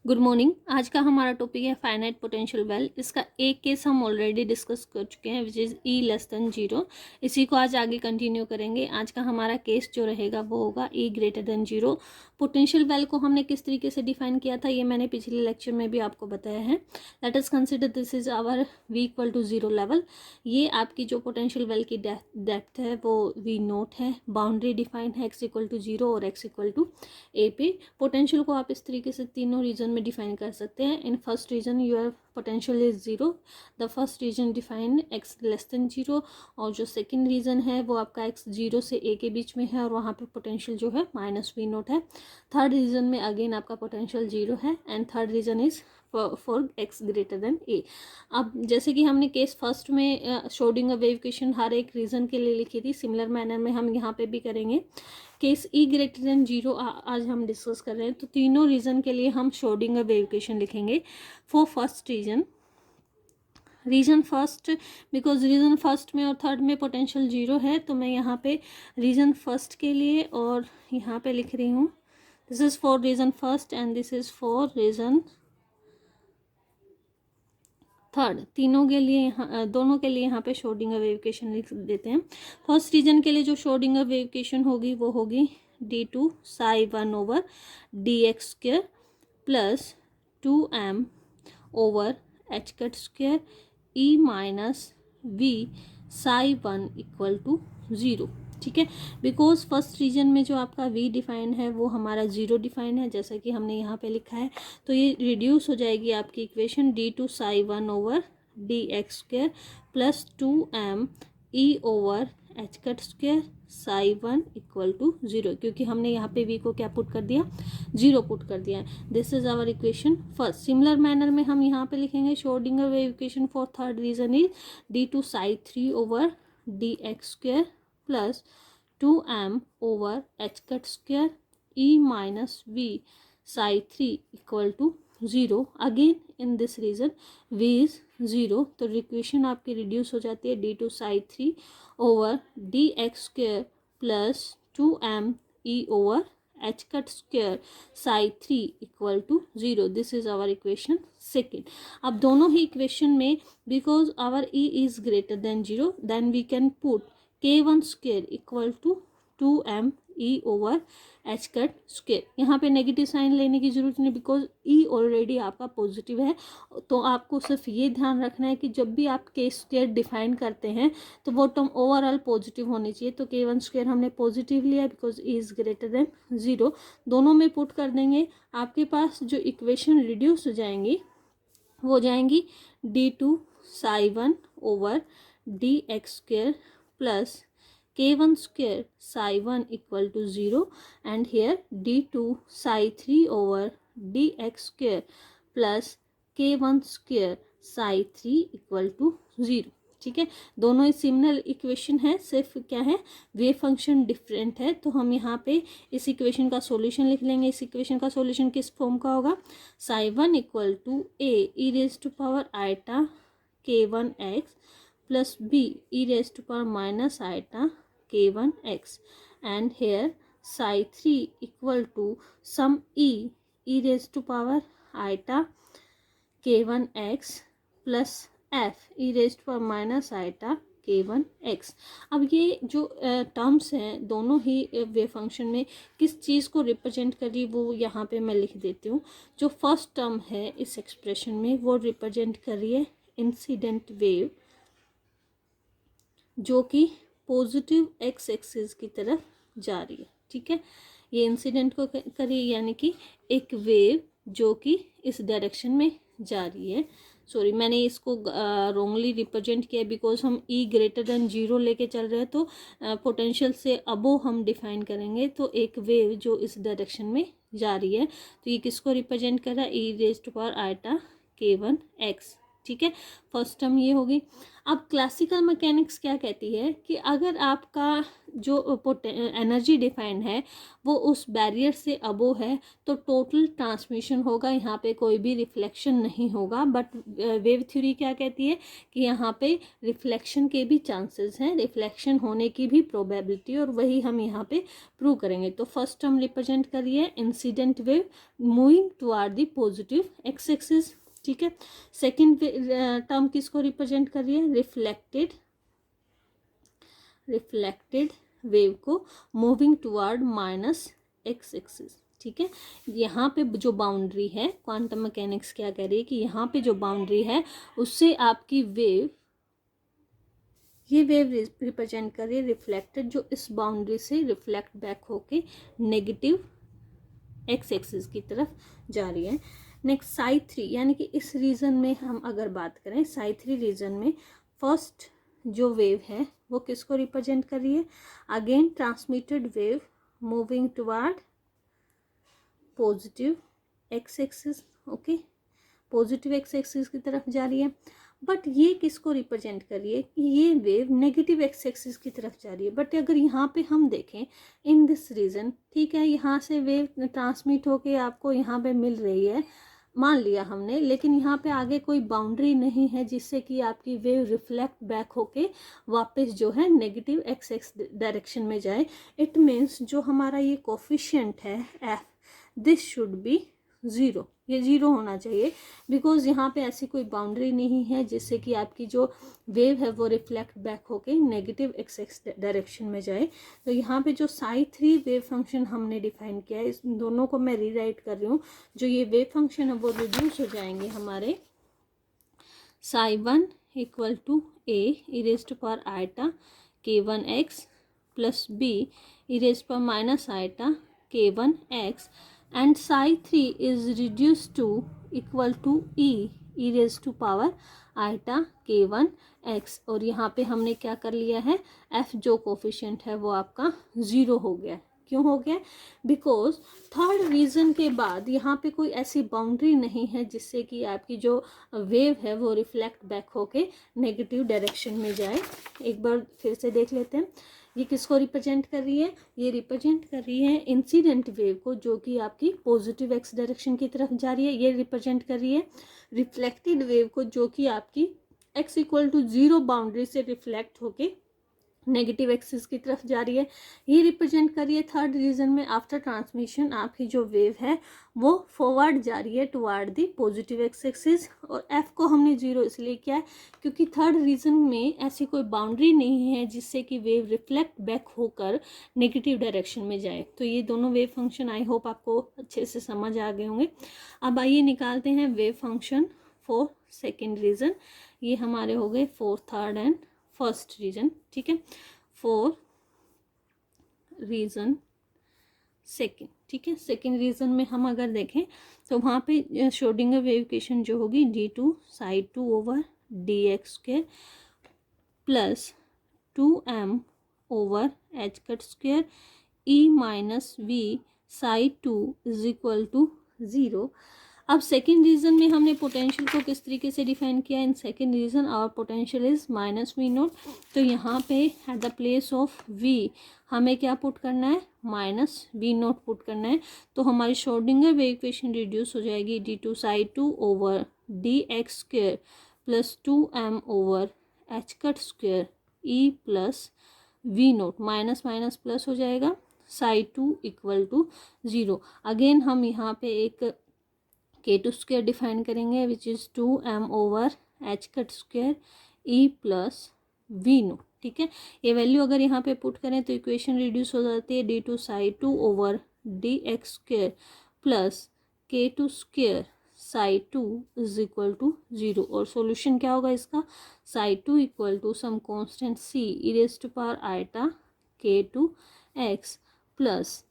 Good morning. आज का हमारा टॉपिक है फाइनाइट पोटेंशियल वेल। इसका एक केस हम ऑलरेडी डिस्कस कर चुके हैं which is E less than zero. इसी को आज आगे कंटिन्यू करेंगे। आज का हमारा केस जो रहेगा वो होगा E greater than zero. Potential well को हमने किस तरीके से डिफाइन किया था ये मैंने पिछले लेक्चर में भी आपको बताया है। Let us consider this is our v equal to zero level. ये आपकी जो पोटेंशियल वेल की डेप्थ है वो वी नोट है। बाउंड्री डिफाइन है एक्स इक्वल टू जीरो और एक्स इक्वल टू ए पे। पोटेंशियल को आप इस तरीके से तीनों रीजन में डिफाइन कर सकते हैं। In first region your potential is zero, the first region define x less than zero, और जो सेकंड रीजन है वो आपका एक्स जीरो से ए के बीच में है और वहाँ पे पोटेंशियल जो है माइनस वी नोट है। थर्ड रीजन में अगेन आपका पोटेंशियल जीरो है and third region is for X greater than A. अब जैसे कि हमने केस फर्स्ट में श्रोडिंगर वेव इक्वेशन हर एक रीजन के लिए लिखी थी, सिमिलर मैनर में हम यहाँ पे भी करेंगे। केस ई ग्रेटर देन जीरो आज हम डिस्कस कर रहे हैं, तो तीनों रीजन के लिए हम श्रोडिंगर वेव इक्वेशन लिखेंगे। For first region first, because region first में और थर्ड में पोटेंशियल जीरो है, तो मैं यहाँ पे रीजन फर्स्ट के लिए और यहाँ पे लिख रही हूँ this is for region first and this is for region third. तीनों के लिए यहाँ दोनों के लिए यहाँ पे श्रोडिंगर वेव इक्वेशन लिख देते हैं। फर्स्ट रीजन के लिए जो श्रोडिंगर वेव इक्वेशन होगी वो होगी d2 psi 1 over dx square plus 2m over h cut square e minus v psi 1 equal to zero. ठीक है, बिकॉज फर्स्ट रीजन में जो आपका v डिफाइन है वो हमारा जीरो डिफाइन है, जैसा कि हमने यहाँ पे लिखा है। तो ये रिड्यूस हो जाएगी आपकी equation d2 psi 1 over dx square plus 2m e over h cut square psi 1 equal to zero, क्योंकि हमने यहाँ पे v को क्या पुट कर दिया, जीरो पुट कर दिया है। This is our equation first. Similar manner में हम यहाँ पे लिखेंगे Schrodinger wave equation for third region is d2 psi 3 over dx square plus 2m over h cut square e minus v psi 3 equal to zero. Again in this region v is zero, तो equation आपकी reduce हो जाती है d2 psi 3 over dx square plus 2m e over h cut square psi 3 equal to zero. This is our equation second. अब दोनों ही equation में because our e is greater than zero then we can put k1 square equal to 2m e over h cut square. यहाँ पे negative sign लेने की जरूरत नहीं बिकॉज e ऑलरेडी आपका पॉजिटिव है। तो आपको सिर्फ ये ध्यान रखना है कि जब भी आप k स्क्वायर डिफाइन करते हैं तो वो टर्म ओवरऑल पॉजिटिव होनी चाहिए। तो k1 स्क्वायर हमने पॉजिटिव लिया because e is greater than zero. दोनों में पुट कर देंगे, आपके पास जो इक्वेशन रिड्यूस हो जाएंगी वो हो जाएंगी d2 psi 1 over dx square plus k1 square psi 1 equal to 0 and here d2 psi 3 over dx square plus k1 square psi 3 equal to 0। ठीक है, दोनों ही सिमिलर इक्वेशन है, सिर्फ क्या है वेव फंक्शन डिफरेंट है। तो हम यहाँ पे इस इक्वेशन का सॉल्यूशन लिख लेंगे। इस इक्वेशन का सॉल्यूशन किस फॉर्म का होगा, psi 1 equal to a e raise to power iota k1x plus b e raise to power minus iota k1x and here psi 3 equal to some e raised to power iota k1x plus f e raised to power minus iota k1x। अब ये जो terms हैं दोनों ही wave function में किस चीज़ को represent कर रही वो यहाँ पे मैं लिख देती हूँ। जो फर्स्ट टर्म है इस एक्सप्रेशन में वो रिप्रेजेंट कर रही है इंसिडेंट वेव जो कि पॉजिटिव एक्स एक्सिस की तरफ जा रही है। ठीक है, ये इंसिडेंट को करिए यानी कि एक वेव जो कि इस डायरेक्शन में जा रही है। सॉरी, मैंने इसको रॉन्गली रिप्रेजेंट किया बिकॉज हम ई ग्रेटर देन जीरो लेके चल रहे हैं, तो पोटेंशियल से अबो हम डिफाइन करेंगे। तो एक वेव जो इस डायरेक्शन में जा रही है तो ये किसको रिप्रेजेंट कर रहा है, E raise to power iota k1x। ठीक है, फर्स्ट टर्म ये होगी। अब क्लासिकल मैकेनिक्स क्या कहती है कि अगर आपका जो एनर्जी डिफाइंड है वो उस बैरियर से अबोव है तो टोटल ट्रांसमिशन होगा, यहाँ पे कोई भी रिफ्लेक्शन नहीं होगा। बट वेव थ्योरी क्या कहती है कि यहाँ पे रिफ्लेक्शन के भी चांसेस हैं, रिफ्लेक्शन होने की भी प्रोबेबिलिटी, और वही हम यहाँ पे प्रूव करेंगे। तो फर्स्ट टर्म रिप्रेजेंट करिए incident wave moving toward the positive x axis, ठीक है। सेकेंड टर्म किसको रिप्रेजेंट कर रही है, रिफ्लेक्टेड वेव को moving toward minus x axis, ठीक है। यहाँ पे जो बाउंड्री है, क्वांटम मैकेनिक्स क्या कह रही है कि यहाँ पे जो बाउंड्री है उससे आपकी वेव, ये वेव रिप्रेजेंट कर रही है रिफ्लेक्टेड, जो इस बाउंड्री से रिफ्लेक्ट बैक होके नेगेटिव एक्स एक्सिस की तरफ जा रही है। नेक्स्ट साई 3, यानी कि इस रीजन में हम अगर बात करें, साई 3 रीजन में फर्स्ट जो वेव है वो किसको रिप्रेजेंट कर रही है, again transmitted wave moving toward positive x axis, okay, positive x axis की तरफ जा रही है। बट ये किसको रिप्रेजेंट कर रही है कि ये वेव नेगेटिव एक्स एक्सिस की तरफ जा रही है। बट अगर यहाँ पे हम देखें इन दिस रीजन, ठीक है, यहाँ से वेव ट्रांसमिट होके आपको यहाँ पे मिल रही है, मान लिया हमने, लेकिन यहाँ पे आगे कोई बाउंड्री नहीं है जिससे कि आपकी वेव रिफ्लेक्ट बैक होके वापस जो है नेगेटिव एक्स एक्स डायरेक्शन में जाए। इट मीन्स जो हमारा ये कोफिशिएंट है F, this should be zero, ये ज़ीरो होना चाहिए, बिकॉज यहाँ पे ऐसी कोई बाउंड्री नहीं है जिससे कि आपकी जो वेव है वो रिफ्लेक्ट बैक होके नेगेटिव एक्स एक्स डायरेक्शन में जाए। तो यहाँ पे जो साई 3 वेव फंक्शन हमने डिफाइन किया है, इस दोनों को मैं रीराइट कर रही हूँ। जो ये वेव फंक्शन है वो रिड्यूस हो जाएंगे हमारे psi 1 equal to a e raised power iota k1x plus b e raised power minus iota k1x, and psi 3 is reduced to equal to e raised to power iota k1 x, और यहाँ पे हमने क्या कर लिया है, f जो कोफिशिएंट है वो आपका ज़ीरो हो गया। क्यों हो गया, बिकॉज थर्ड रीजन के बाद यहाँ पे कोई ऐसी बाउंड्री नहीं है जिससे कि आपकी जो वेव है वो रिफ्लेक्ट बैक होके नेगेटिव डायरेक्शन में जाए। एक बार फिर से देख लेते हैं, ये किसको रिप्रेजेंट कर रही है, ये रिप्रेजेंट कर रही है इंसिडेंट वेव को जो कि आपकी पॉजिटिव एक्स डायरेक्शन की तरफ जा रही है। ये रिप्रेजेंट कर रही है रिफ्लेक्टेड वेव को जो कि आपकी x equal to zero boundary से रिफ्लेक्ट होके नेगेटिव एक्सिस की तरफ जा रही है। ये रिप्रेजेंट कर रही है थर्ड रीजन में आफ्टर ट्रांसमिशन आपकी जो वेव है वो फॉरवर्ड जा रही है toward the positive x axis, और एफ को हमने ज़ीरो इसलिए किया है क्योंकि थर्ड रीजन में ऐसी कोई बाउंड्री नहीं है जिससे कि वेव रिफ्लेक्ट बैक होकर नेगेटिव डायरेक्शन में जाए। तो ये दोनों वेव फंक्शन आई होप आपको अच्छे से समझ आ गए होंगे। अब आइए निकालते हैं wave function for second region. ये हमारे हो गए fourth, third and first region, ठीक है। फोर रीजन सेकेंड, ठीक है। सेकेंड रीजन में हम अगर देखें तो वहाँ पे श्रोडिंगर वेव इक्वेशन जो होगी d2 psi 2 over dx square plus 2m over h cut square e minus v psi 2 is equal to zero. अब सेकेंड रीजन में हमने पोटेंशियल को किस तरीके से डिफाइन किया, in second region our potential is minus we nought. तो यहाँ पे at the place of v हमें क्या पुट करना है, माइनस वी नोट पुट करना है। तो हमारी श्रोडिंगर वेव इक्वेशन रिड्यूस हो जाएगी d2 psi 2 over dx square plus 2m over h cut square e plus v nought, minus minus plus हो जाएगा, psi 2 equal to zero. Again हम यहाँ पे एक k2 स्क्वायर डिफाइन करेंगे which is 2m over h cut square e plus v nought, ठीक है। ये वैल्यू अगर यहाँ पे पुट करें तो इक्वेशन रिड्यूस हो जाती है d2 psi 2 over dx square plus k2 square psi 2 is equal to zero. और सॉल्यूशन क्या होगा इसका, psi 2 equal to some constant c e raised to power iota k2x plus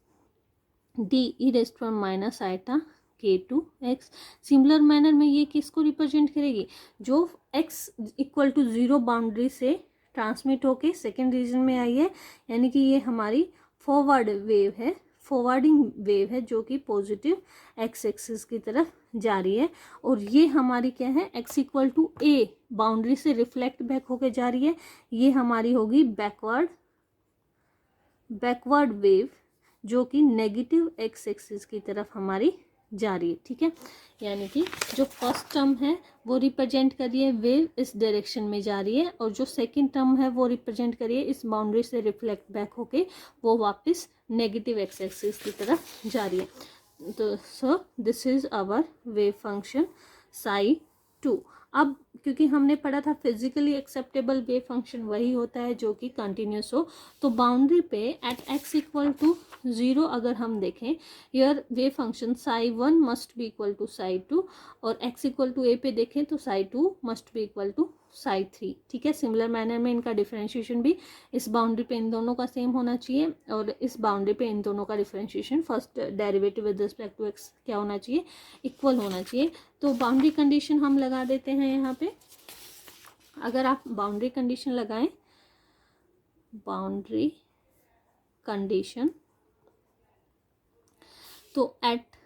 d e raised to power minus iota k2x। Similar manner में ये किसको represent करेगी, जो x equal to zero boundary से ट्रांसमिट होके सेकेंड रीजन में आई है, यानी कि ये हमारी फॉरवर्ड वेव है, फॉरवर्डिंग वेव है जो कि पॉजिटिव एक्स एक्सिस की तरफ जा रही है, और ये हमारी क्या है, x equal to a boundary से रिफ्लेक्ट बैक होके जा रही है, ये हमारी होगी बैकवर्ड वेव जो कि नेगेटिव एक्स एक्सिस की तरफ हमारी जा रही है। ठीक है, यानी कि जो फर्स्ट टर्म है वो रिप्रेजेंट करिए वेव इस डायरेक्शन में जा रही है, और जो सेकंड टर्म है वो रिप्रेजेंट करिए इस बाउंड्री से रिफ्लेक्ट बैक होके वो वापस नेगेटिव एक्स एक्सिस की तरफ जा रही है। तो so this is our wave function psi 2। अब क्योंकि हमने पढ़ा था फिजिकली एक्सेप्टेबल वेव फंक्शन वही होता है जो कि कंटिन्यूस हो, तो बाउंड्री पे एट x इक्वल टू 0 अगर हम देखें, your wave function psi 1 must be equal to psi 2, और x इक्वल टू a पे देखें तो psi 2 must be equal to psi 3। ठीक है, सिमिलर मैनर में इनका डिफरेंशिएशन भी इस बाउंड्री पे इन दोनों का सेम होना चाहिए, और इस बाउंड्री पे इन दोनों का differentiation first derivative with respect to x क्या होना चाहिए, इक्वल होना चाहिए। तो बाउंड्री कंडीशन हम लगा देते हैं यहाँ पे। अगर आप बाउंड्री कंडीशन लगाएं, बाउंड्री कंडीशन, तो at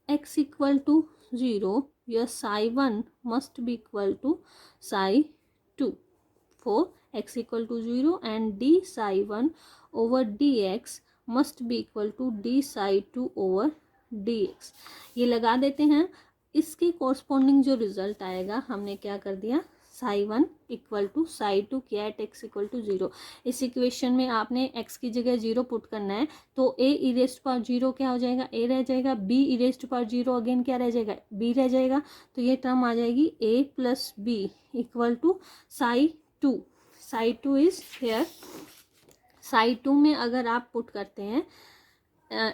x equal to 0 your psi 1 must be equal to psi 2 for x equal to 0, and d psi 1 over dx must be equal to d psi 2 over dx। ये लगा देते हैं। इसके corresponding जो result आएगा, हमने क्या कर दिया, साई 1 इक्वल टू साई 2 किया है एक्स इक्वल टू 0। इस इक्वेशन में आपने x की जगह 0 पुट करना है, तो a इरेस्ट पावर 0 क्या हो जाएगा, a रह जाएगा, b इरेस्ट पावर 0 अगेन क्या रह जाएगा, b रह जाएगा। तो ये टर्म आ जाएगी a plus b equal to psi 2। Psi 2 is here, psi 2 में अगर आप पुट करते हैं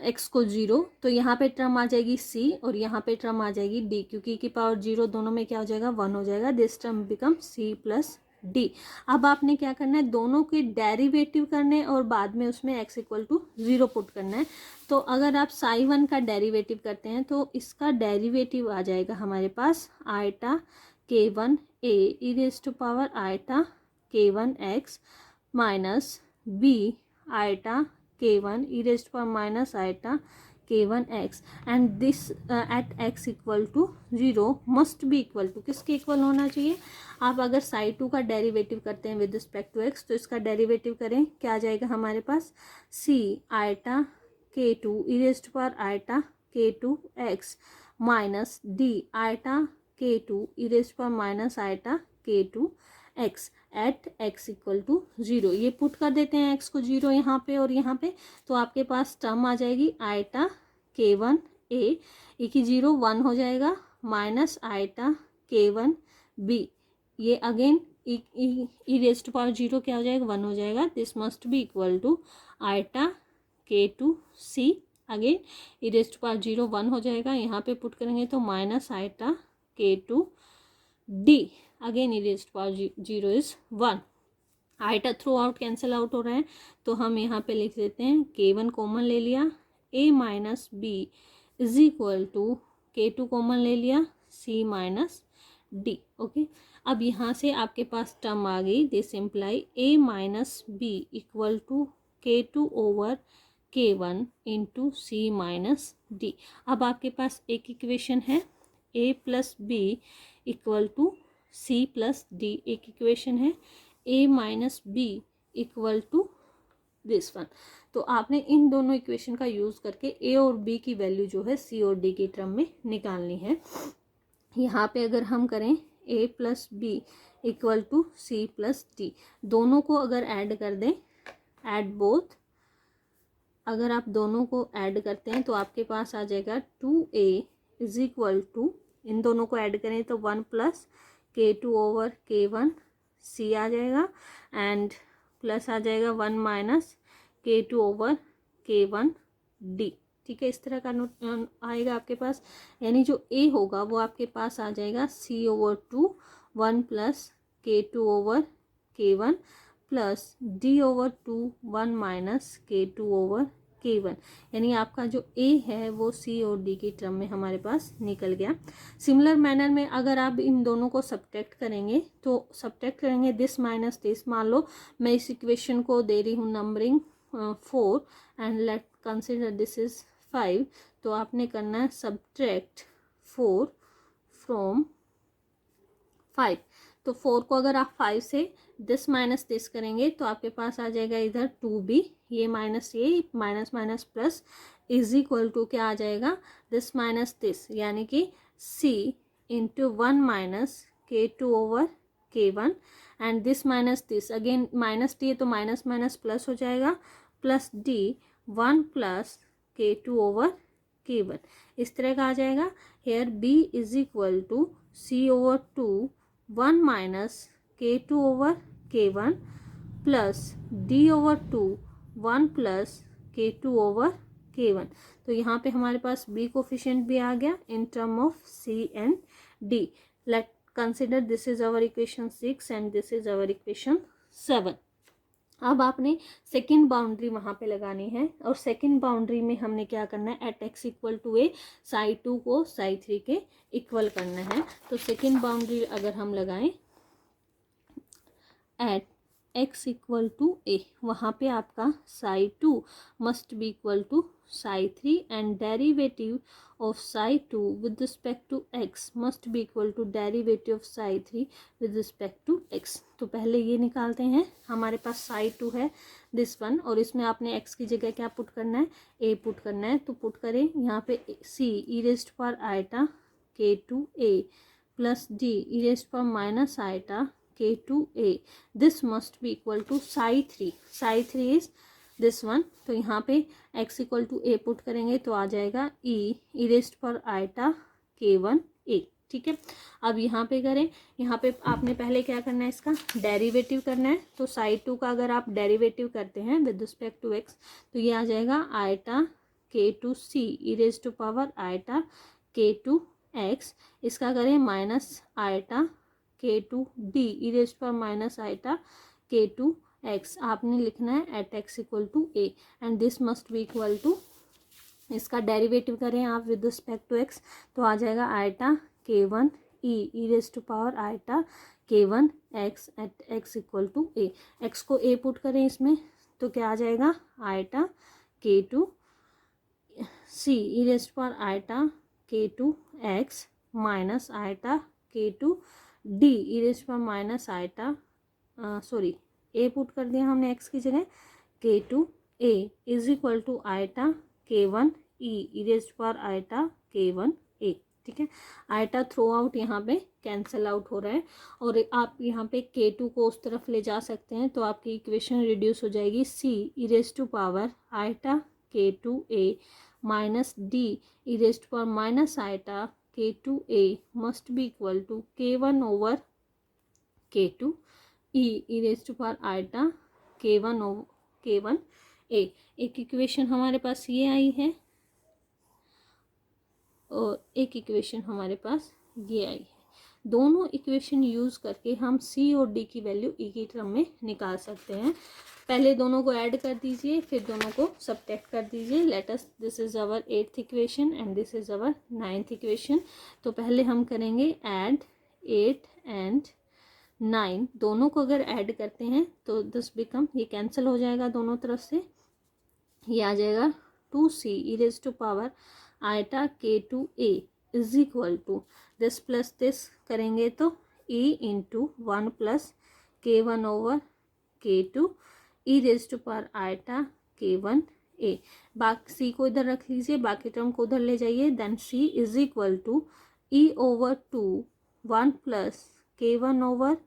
x को 0, तो यहाँ पे टर्म आ जाएगी c और यहाँ पे टर्म आ जाएगी d, क्योंकि की पावर 0 दोनों में क्या हो जाएगा, 1 हो जाएगा। This term become c plus d। अब आपने क्या करना है, दोनों के डेरिवेटिव करने और बाद में उसमें x इक्वल टू 0 पुट करना है। तो अगर आप साई 1 का डेरिवेटिव करते हैं तो इसका डेरिवेटिव आ जाएगा हमारे पास iota k1 a E raise to power iota k1 x minus b iota k1 e raised to power minus iota k1 x, and this at x equal to 0 must be equal to, किसके equal होना चाहिए। आप अगर साई 2 का derivative करते हैं with respect to x, तो इसका डेरिवेटिव करें, क्या आ जाएगा हमारे पास, c iota k2 e raised to power iota k2 x minus d iota k2 e raised to power minus iota k2 x at x equal to 0। ये put कर देते हैं x को 0 यहाँ पे और यहाँ पे, तो आपके पास टर्म आ जाएगी आयटा k1 a e की 0 1 हो जाएगा माइनस आयटा k1 b, ये again e raise to power 0 क्या हो जाएगा, 1 हो जाएगा। This must be equal to iota k2 c, again e raise to power 0 1 हो जाएगा, यहाँ पे पुट करेंगे तो minus iota k2 d, again e raise to power 0 is 1। Iota throughout cancel out हो रहा है, तो हम यहाँ पे लिख देते हैं k1 कॉमन ले लिया, a minus b is equal to k2 common ले लिया, c माइनस d। ओके, अब यहाँ से आपके पास टर्म आ गई, this imply a minus b equal to k2 over k1 into c minus d। अब आपके पास एक इक्वेशन है a plus b equal to c plus d, एक इक्वेशन है a minus b equal to this one. तो आपने इन दोनों इक्वेशन का यूज़ करके a और b की वैल्यू जो है c और d की टर्म में निकालनी है। यहाँ पे अगर हम करें a plus b equal to c plus d, दोनों को अगर ऐड कर दें, ऐड बोथ, अगर आप दोनों को ऐड करते हैं तो आपके पास आ जाएगा 2a इज इक्वल टू, इन दोनों को ऐड करें तो 1 plus k2 over k1 c आ जाएगा, एंड प्लस आ जाएगा 1 minus k2 over k1 d। ठीक है, इस तरह का आएगा आपके पास, यानी जो a होगा वो आपके पास आ जाएगा c over 2 1 plus k2 over k1 plus d over 2 1 minus k2 over k1, यानी आपका जो a है वो c और d की टर्म में हमारे पास निकल गया। सिमिलर मैनर में अगर आप इन दोनों को सब्ट्रैक्ट करेंगे, तो सब्ट्रैक्ट करेंगे दिस माइनस दिस, मान लो मैं इस इक्वेशन को दे रही हूँ numbering 4 and let consider this is 5, तो आपने करना है सब्ट्रैक्ट 4 फ्रॉम 5। तो 4 को अगर आप 5 से दिस माइनस दिस करेंगे तो आपके पास आ जाएगा इधर 2b, ये माइनस ये minus minus plus is equal to क्या आ जाएगा, दिस माइनस दिस, यानी कि c into 1 minus k2 over k1 and this minus this, again minus d तो माइनस माइनस प्लस हो जाएगा, plus D 1 plus k2 over k1, इस तरह का आ जाएगा। Here b is equal to c over 2 1 minus k2 over k1 plus d over 2 1 plus k2 over k1। तो यहाँ पे हमारे पास b कोफिशिएंट भी आ गया in term of c and d। Let consider this is our equation 6 and this is our equation 7। अब आपने second boundary वहाँ पे लगानी है और सेकेंड बाउंड्री में हमने क्या करना है, एट x इक्वल टू ए साई 2 को साई 3 के इक्वल करना है। तो सेकेंड बाउंड्री अगर हम लगाएं at x equal to a, वहाँ पे आपका psi 2 must be equal to psi 3 and derivative of psi 2 with respect to x must be equal to derivative of psi 3 with respect to x। तो पहले ये निकालते हैं, हमारे पास साई 2 है दिस वन, और इसमें आपने x की जगह क्या पुट करना है, a पुट करना है। तो पुट करें यहाँ पे c e raised power iota k2a plus d e raised पर minus iota k2a, this must be equal to psi 3, psi 3 is this one. तो यहाँ पे x equal to a put करेंगे तो आ जाएगा ई रेस्ट पर आयटा k1a, ठीक है। अब यहाँ पे करें, यहाँ पे आपने पहले क्या करना है, इसका डेरिवेटिव करना है। तो साई 2 का अगर आप डेरिवेटिव करते हैं विद रिस्पेक्ट टू x तो ये आ जाएगा iota k2c e raised to power iota k2x, इसका करें minus iota k2d e raised पर माइनस आयटा k2x, आपने लिखना है at x equal to a and this must be equal to, इसका डेरिवेटिव करें आप विद रिस्पेक्ट टू x तो आ जाएगा iota k1 e raised to power iota k1x at x equal to a। x को a पुट करें इसमें तो क्या आ जाएगा, iota k2 c e raised power iota k2x minus iota k2 d e raised power minus iota sorry a put कर दिया हमने x की जगह, k2a is equal to iota k1 e raised power iota k1a, ठीक है। Eta throw out यहाँ पे cancel out हो रहा है और आप यहाँ पे k2 को उस तरफ ले जा सकते हैं तो आपकी इक्वेशन रिड्यूस हो जाएगी, c e raised to power iota k2a minus d e raised power minus iota k2a must be equal to k1 over k2 e raised to power iota k1 a। एक equation हमारे पास ये आई है और एक equation हमारे पास ये आई है। दोनों इक्वेशन यूज़ करके हम c और d की वैल्यू e की टर्म में निकाल सकते हैं। पहले दोनों को ऐड कर दीजिए फिर दोनों को सब्ट्रैक्ट कर दीजिए। Let us, this is our 8th equation and this is our 9th equation. तो पहले हम करेंगे ऐड 8 एंड 9, दोनों को अगर ऐड करते हैं तो दिस बिकम, ये कैंसिल हो जाएगा दोनों तरफ से, ये आ जाएगा 2c e raise to power iota k2a is equal to this plus this करेंगे तो e into 1 plus k1 over k2 E raise to power iota k1a। बाकी c को इधर रख लीजिए, बाकी टर्म को उधर ले जाइए, then c is equal to e over 2 1 plus k1 over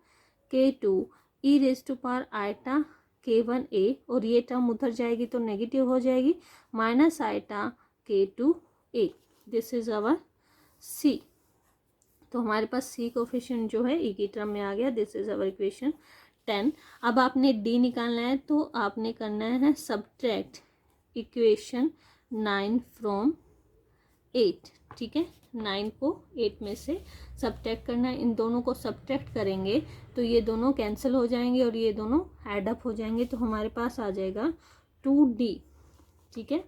k2 E raise to power iota k1a, और ये टर्म उधर जाएगी तो नेगेटिव हो जाएगी, minus iota k2a। This is our c। तो हमारे पास c कोफिशिएंट जो है e की टर्म में आ गया। This is our equation 10। अब आपने d निकालना है तो आपने करना है सब्ट्रैक्ट इक्वेशन 9 फ्रॉम 8, ठीक है। 9 को 8 में से सब्ट्रैक्ट करना है। इन दोनों को सब्ट्रैक्ट करेंगे तो ये दोनों कैंसिल हो जाएंगे और ये दोनों ऐड अप हो जाएंगे, तो हमारे पास आ जाएगा 2d, ठीक है।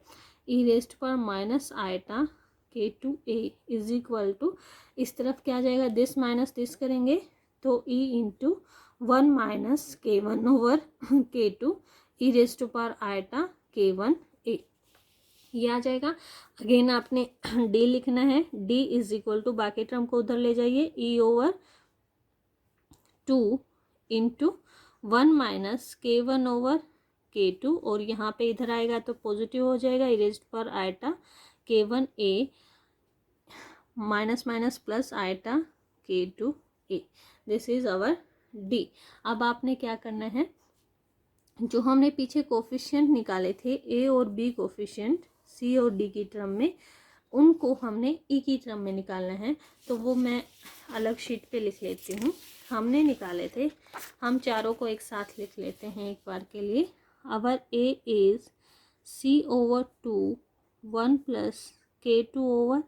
ई रेस्ट पर minus iota k2a is equal to, इस तरफ क्या आ जाएगा, दिस माइनस दिस करेंगे तो e into 1 minus k1 over k2 e raised power iota k1a। ये आ जाएगा। अगेन आपने डी लिखना है, डी इज इक्वल टू, बाकी टर्म को उधर ले जाइए, ई over 2 into 1 minus k1 over k2, और यहाँ पे इधर आएगा तो पॉजिटिव हो जाएगा, इरेज्ड पर iota k1a minus minus plus iota k2a। This is our D. अब आपने क्या करना है, जो हमने पीछे कोफिशिएंट निकाले थे ए और बी कोफिशिएंट सी और डी की टर्म में, उनको हमने ई की टर्म में निकालना है। तो वो मैं अलग शीट पे लिख लेती हूँ। हमने निकाले थे, हम चारों को एक साथ लिख लेते हैं एक बार के लिए। Our A is C over 2 1 plus k2 over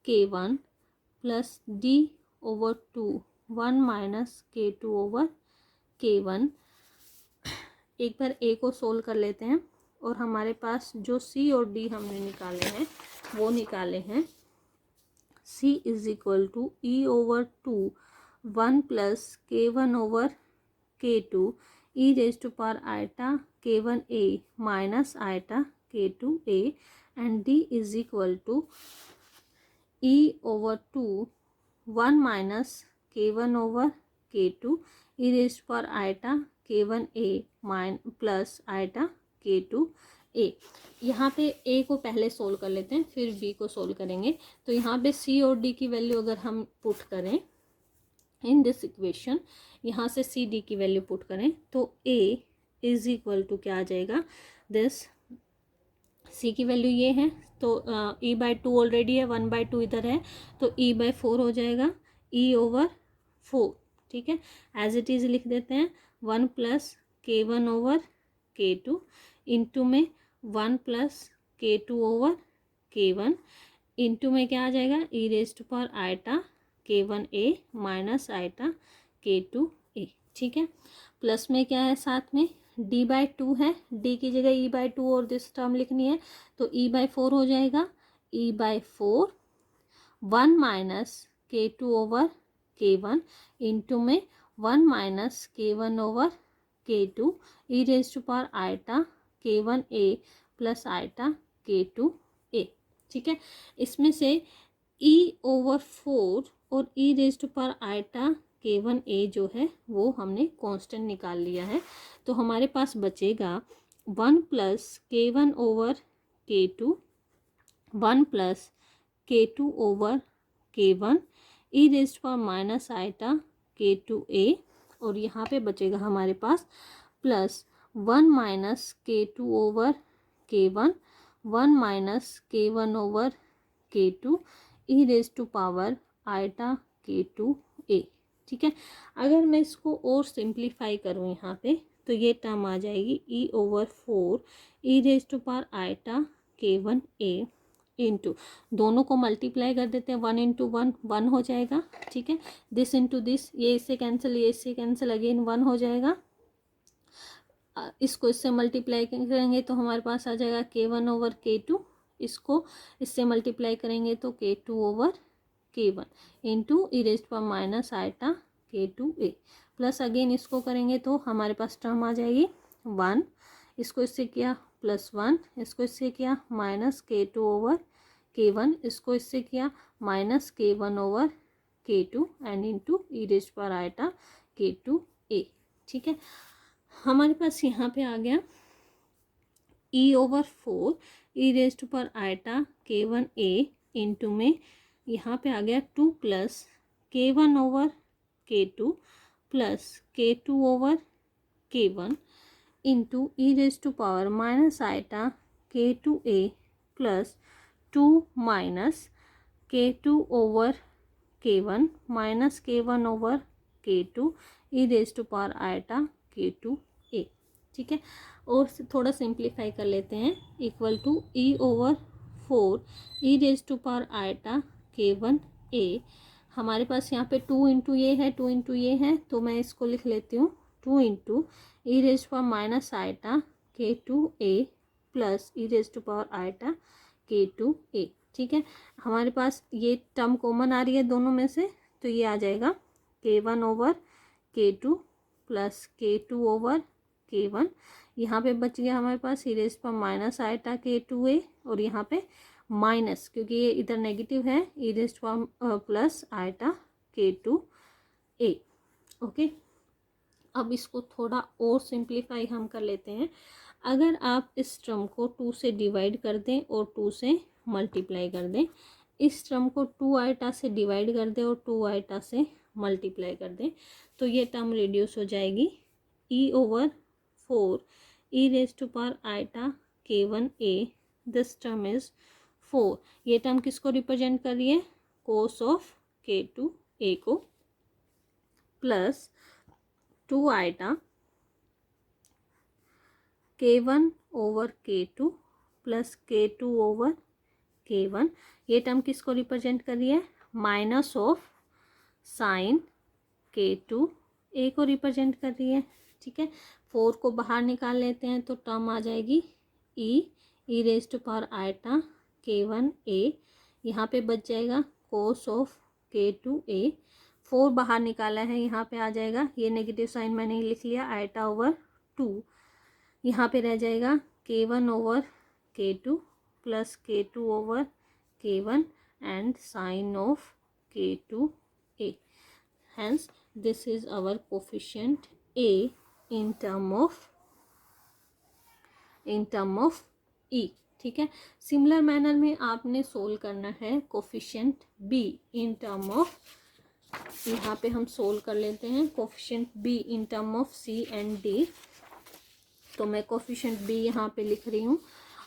k1 plus D over 2 1 minus k2 over k1। एक बार ए को सोल्व कर लेते हैं, और हमारे पास जो सी और डी हमने निकाले हैं वो निकाले हैं। C is equal to E over 2 1 plus k1 over k2 E raise to power iota k1a minus iota k2a, and D is equal to E over 2 1 minus k1 over k2 E raise to power iota k1a plus iota k2a। यहाँ पे a को पहले solve कर लेते हैं, फिर b को solve करेंगे। तो यहाँ पे c और d की वैल्यू अगर हम पुट करें इन दिस इक्वेशन, यहाँ से c d की वैल्यू पुट करें तो a इज इक्वल टू क्या आ जाएगा, दिस c की वैल्यू ये है तो e बाई 2 ऑलरेडी है, 1/2 इधर है तो e बाई 4 हो जाएगा, e ओवर 4। ठीक है, एज इट इज़ लिख देते हैं 1 plus k1 over k2 into में 1 plus k2 over k1 into में क्या आ जाएगा, E raise to power iota k1a minus iota k2a। ठीक है, प्लस में क्या है साथ में d बाई 2 है, d की जगह e बाई 2 और दिस टर्म लिखनी है तो e बाई 4 हो जाएगा, e by 4 1 minus k2 over k1 into में 1 minus k1 over k2 E raise to power iota k1a plus iota k2a। ठीक है, इसमें से e ओवर 4 और E raise to power iota k1a जो है वो हमने कांस्टेंट निकाल लिया है। तो हमारे पास बचेगा 1 plus k1 over k2 1 plus k2 over k1 E raise to power minus iota k2a, और यहाँ पे बचेगा हमारे पास plus 1 minus k2 over k1 1 minus k1 over k2 E raise to power iota k2a। ठीक है, अगर मैं इसको और सिंप्लीफाई करूँ यहाँ पे तो ये टर्म आ जाएगी e over 4 e raise to power iota k1a into, दोनों को मल्टीप्लाई कर देते हैं, 1 इंटू 1 1 हो जाएगा। ठीक है, दिस इंटू दिस, ये इससे कैंसिल, ये इससे कैंसिल, अगेन 1 हो जाएगा। इसको इससे मल्टीप्लाई करेंगे तो हमारे पास आ जाएगा k1 ओवर k2, इसको इससे मल्टीप्लाई करेंगे तो k2 over k1 into e raise to minus iota k2a, plus again इसको करेंगे तो हमारे पास टर्म आ जाएगी 1, इसको इससे किया प्लस 1, इसको इससे किया माइनस k2 ओवर k1, इसको इससे किया minus k1 over k2 and into e raise पर आयटा k2a। ठीक है, हमारे पास यहाँ पे आ गया e over 4 e raise to पर आयटा k1a इंटू में यहाँ पे आ गया 2 plus k1 over k2 plus k2 over k1 into e raise to power minus iota k2a plus 2 minus k2 over k1 minus k1 over k2 E raise to power iota k2a। ठीक है, और थोड़ा simplify कर लेते हैं, equal to e over 4 e raise to power iota k1a। हमारे पास यहाँ पे 2 इंटू ये है, 2 इंटू ये है, तो मैं इसको लिख लेती हूँ 2 into e raise power minus iota k2a plus e raise to power iota k2a। ठीक है, हमारे पास ये टर्म कॉमन आ रही है दोनों में से, तो ये आ जाएगा k1 over k2 plus k2 over k1 यहाँ पे बच गया हमारे पास E raise to power minus iota k2a, और यहाँ पे माइनस, क्योंकि ये इधर नेगेटिव है, e raise to power plus iota k2a। Okay, अब इसको थोड़ा और सिंप्लीफाई हम कर लेते हैं। अगर आप इस टर्म को 2 से डिवाइड कर दें और 2 से मल्टीप्लाई कर दें, इस टर्म को 2 आइटा से डिवाइड कर दें और 2 आइटा से मल्टीप्लाई कर दें, तो ये टर्म रिड्यूस हो जाएगी e/4 e raise to power iota k1a, this term is 4। ये टर्म किसको रिप्रेजेंट कर रही है? कोस ऑफ k2a को, plus 2 iota k1/k2 plus k2/k1। ये टर्म किसको रिप्रेजेंट कर रही है? माइनस ऑफ साइन k2a को रिप्रेजेंट कर रही है। ठीक है, 4 को बाहर निकाल लेते हैं तो टर्म आ जाएगी e raise to power iota k1a, यहाँ पे बच जाएगा कोस ऑफ k2a। 4 बाहर निकाला है, यहाँ पे आ जाएगा, ये नेगेटिव साइन मैंने लिख लिया, आइटा/2, यहाँ पे रह जाएगा k1/k2 plus k2/k1 and sine of k2a। Hence this is our coefficient a in term of e। ठीक है, सिमिलर मैनर में आपने सोल्व करना है coefficient b in term of, यहाँ पे हम सोल्व कर लेते हैं coefficient b in term of c and d। तो मैं कोफिशिएंट b यहाँ पे लिख रही हूँ।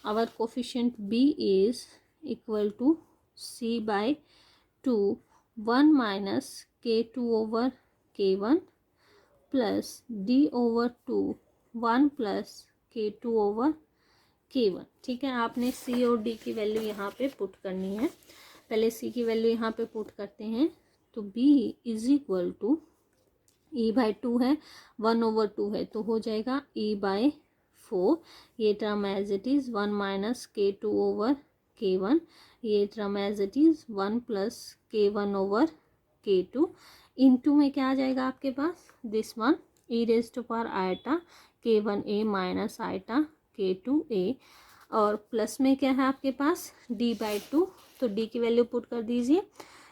Our coefficient b is equal to c/2 1 minus k2/k1 plus d/2 1 plus k2/k1। ठीक है, आपने c और d की वैल्यू यहाँ पे पुट करनी है। पहले c की वैल्यू यहाँ पे पुट करते हैं, तो b is equal to e/2 है, 1/2 है, तो हो जाएगा e/4। ये term as it is 1 minus k2/k1, ये term as it is 1 plus k1/k2। Into में क्या आ जाएगा आपके पास? This one E raise to power iota k1a minus iota k2a, और प्लस में क्या है आपके पास? d/2, तो d की वैल्यू पुट कर दीजिए,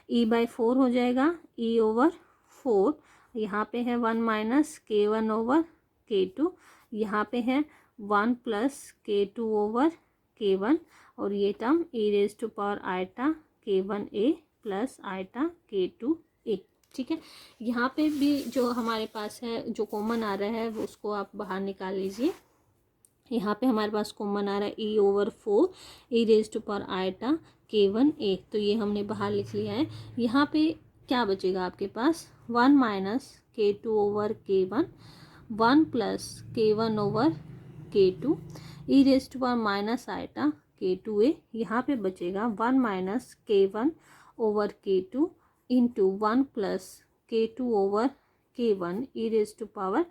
e/4 हो जाएगा, e/4। यहाँ पे है 1 माइनस k1/k2, यहाँ पे है 1 प्लस k2/k1, और ये term e raise to power iota k1a plus iota k2a। ठीक है, यहाँ पे भी जो हमारे पास है, जो कॉमन आ रहा है, वो उसको आप बाहर निकाल लीजिए। यहाँ पे हमारे पास कॉमन आ रहा है e/4 e raise to power iota k1a, तो ये हमने बाहर लिख लिया है। यहाँ पे क्या बचेगा आपके पास? 1 minus k2/k1, 1 plus k1/k2 e raise to power minus iota k2a। यहाँ पे बचेगा 1 minus k1/k2 into 1 plus k2/k1 e raise to power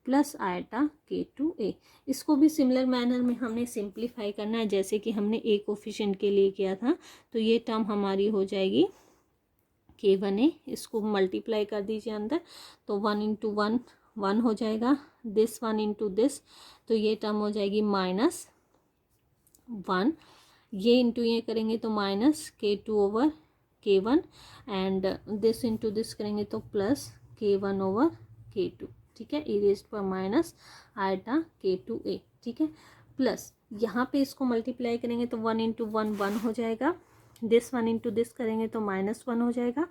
plus iota k2a। इसको भी सिमिलर मैनर में हमने सिंप्लीफाई करना है, जैसे कि हमने a कोफिशिएंट के लिए किया था। तो ये टर्म हमारी हो जाएगी k1a, इसको मल्टीप्लाई कर दीजिए अंदर, तो 1 इंटू 1 1 हो जाएगा, दिस 1 इंटू दिस, तो ये टर्म हो जाएगी -1। ये इंटू ये करेंगे तो minus k2/k1, and this into this करेंगे तो प्लस k1/k2। ठीक है, ई रेज़ पर माइनस आइटा k2a। ठीक है, प्लस यहाँ पे इसको मल्टीप्लाई करेंगे तो 1 इंटू 1 1 हो जाएगा, दिस 1 इंटू दिस करेंगे तो -1 हो जाएगा,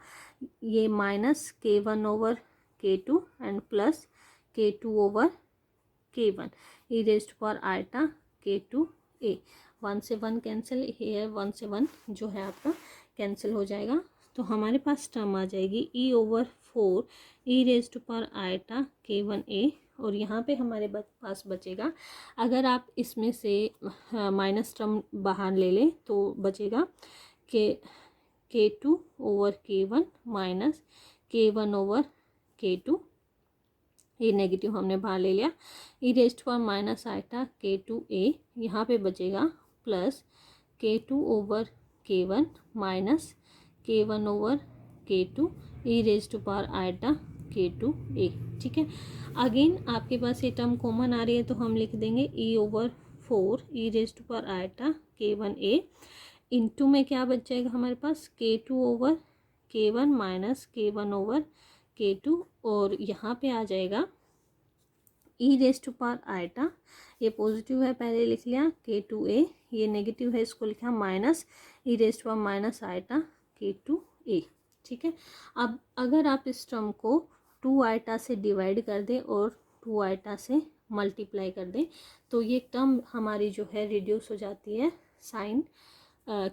ये minus k1/k2 and plus k2/k1 e rays पर आइटा k2a। 1 से 1 कैंसिल, ये 1 से 1 जो है आपका कैंसिल हो जाएगा, तो हमारे पास टर्म आ जाएगी e/4 e raise to power iota k1a, और यहाँ पे हमारे पास बचेगा, अगर आप इसमें से माइनस टर्म बाहर ले लें तो बचेगा k2/k1 माइनस k1/k2, ये नेगेटिव हमने बाहर ले लिया, e raise to power minus iota k2a। यहाँ पे बचेगा plus k2/k1 minus k1/k2 e raise to power iota K2A, ठीक है। अगेन आपके पास ये टर्म कॉमन आ रही है तो हम लिख देंगे E/4 e⁻ K1A इंटू में क्या बच जाएगा हमारे पास K2/K1 माइनस K1/K2, और यहाँ पे आ जाएगा e⁻, ये पॉजिटिव है पहले लिख लिया K2A, ये नेगेटिव है इसको लिखा माइनस e⁻ K2A, ठीक है। अब अगर आप इस टर्म को 2 से डिवाइड कर दें और 2 से मल्टीप्लाई कर दें तो ये टर्म हमारी जो है रिड्यूस हो जाती है साइन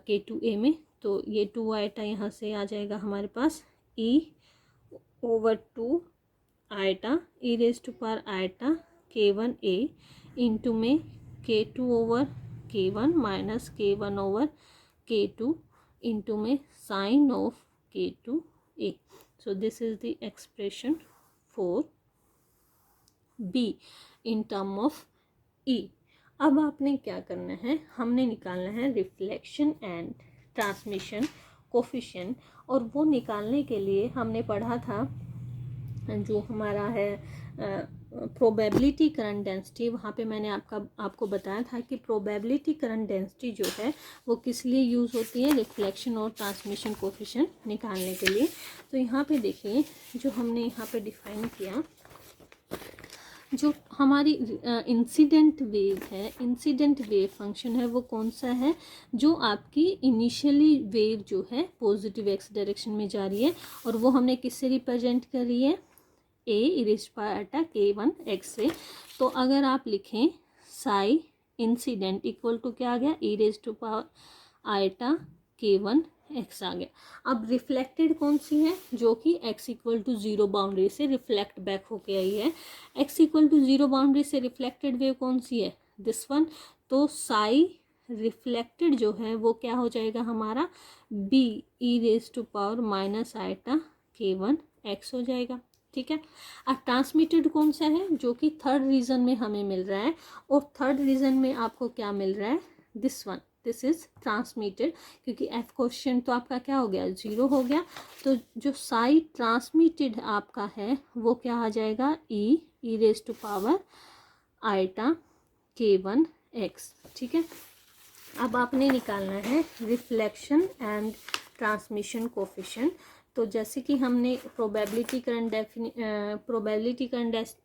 K2A में। तो ये 2 यहाँ से आ जाएगा हमारे पास E/2 e⁻ K1A इंटू में K2/K1 माइनस K1/K2 इंटू में sine of K2A। So this is the expression for B in term of E। अब आपने क्या करना है, हमने निकालना है रिफ्लेक्शन एंड ट्रांसमिशन कोफिशिएंट, और वो निकालने के लिए हमने पढ़ा था जो हमारा है प्रोबेबिलिटी करंट डेंसिटी। वहाँ पे मैंने आपको बताया था कि प्रोबेबिलिटी करंट डेंसिटी जो है वो किस लिए यूज़ होती है, रिफ्लेक्शन और ट्रांसमिशन कोफिशिएंट निकालने के लिए। तो यहाँ पे देखिए जो हमने यहाँ पे डिफाइन किया, जो हमारी इंसिडेंट वेव है, इंसिडेंट वेव फंक्शन है वो कौन सा है, जो आपकी इनिशियली वेव जो है पॉजिटिव एक्स डायरेक्शन में जा रही है, और वो हमने किससे रिप्रेजेंट करी है, e⁻ K1x से। तो अगर आप लिखें साई इंसिडेंट इक्वल टू क्या आ गया, e⁻ K1x आ गया। अब रिफ्लेक्टेड कौन सी है, जो कि x=0 बाउंड्री से रिफ्लेक्ट बैक होके आई है। x=0 बाउंड्री से रिफ्लेक्टेड वेव कौन सी है, दिस वन। तो साई रिफ्लेक्टेड जो है वो क्या हो जाएगा हमारा b e⁻ K1x हो जाएगा, ठीक है। अब ट्रांसमिटेड कौन सा है, जो कि थर्ड रीजन में हमें मिल रहा है, और थर्ड रीजन में आपको क्या मिल रहा है, this one, this is transmitted, क्योंकि एफ कोएफिशिएंट तो आपका क्या हो गया, 0 हो गया। तो जो साई ट्रांसमिटेड आपका है वो क्या आ जाएगा, e⁻ K1x, ठीक है। अब आपने निकालना है रिफ्लेक्शन एंड ट्रांसमिशन कोफिशिएंट। तो जैसे कि हमने प्रोबेबिलिटी करंट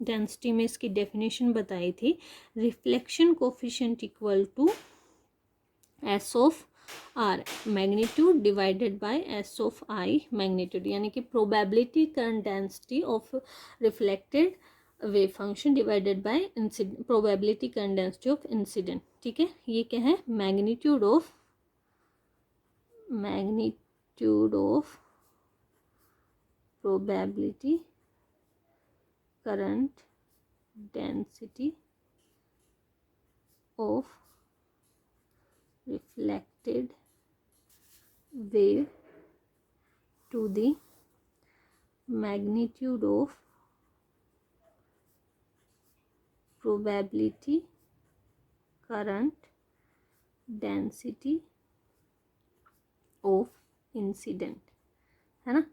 डेंसिटी में इसकी डेफिनेशन बताई थी, reflection coefficient equal to S/R magnitude divided by S/I magnitude, यानी कि probability current density of reflected wave function divided by probability current density of incident, ठीक है। ये क्या है, magnitude of probability current density of reflected wave to the magnitude of probability current density of incident, है ना,